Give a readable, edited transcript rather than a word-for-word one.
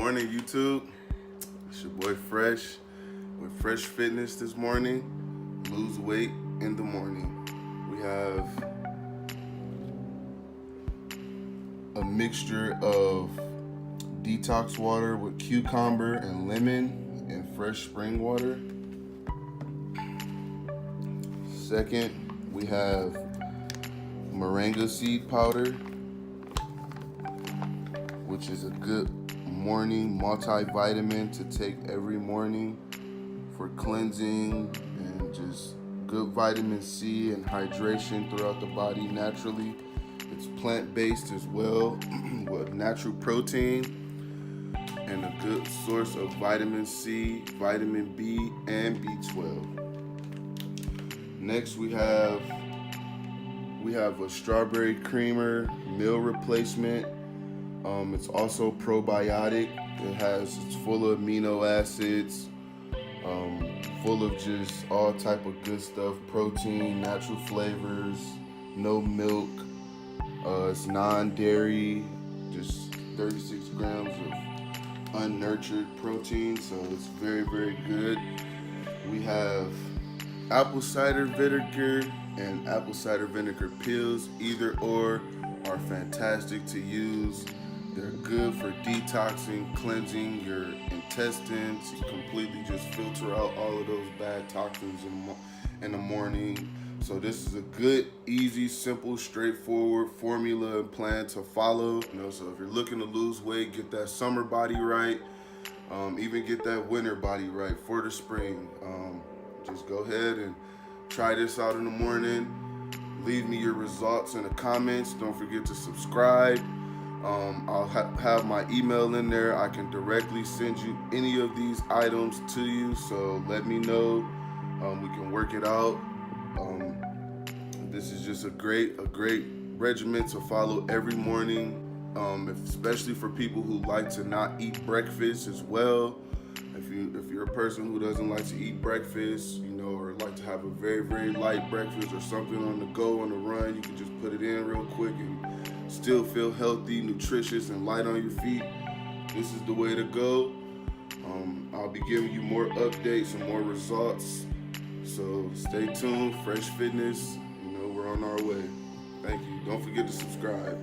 morning, YouTube. It's your boy Fresh with Fresh Fitness this morning. Lose weight in the morning. We have a mixture of detox water with cucumber and lemon and fresh spring water. Second, we have moringa seed powder, which is a good morning multivitamin to take every morning for cleansing and just good vitamin C and hydration throughout the body naturally. It's plant-based as well with natural protein and a good source of vitamin C, vitamin B, and B12. Next we have a strawberry creamer meal replacement. It's also probiotic. It's full of amino acids, full of just all type of good stuff, protein, natural flavors, no milk. It's non-dairy, just 36 grams of unnurtured protein, so it's very, very good. We have apple cider vinegar and apple cider vinegar pills. Either or are fantastic to use. They're good for detoxing, cleansing your intestines. You completely just filter out all of those bad toxins in the morning. So this is a good, easy, simple, straightforward formula and plan to follow. So if you're looking to lose weight, get that summer body right, even get that winter body right for the spring. Just go ahead and try this out in the morning. Leave me your results in the comments. Don't forget to subscribe. I'll have my email in there. I can directly send you any of these items to you, so let me know. We can work it out. This is just a great regimen to follow every morning, especially for people who like to not eat breakfast as well. If you're a person who doesn't like to eat breakfast, or like to have a very, very light breakfast or something on the go, on the run, you can just put it in real quick and still feel healthy, nutritious, and light on your feet. This is the way to go. I'll be giving you more updates and more results. So stay tuned. Fresh Fitness, we're on our way. Thank you. Don't forget to subscribe.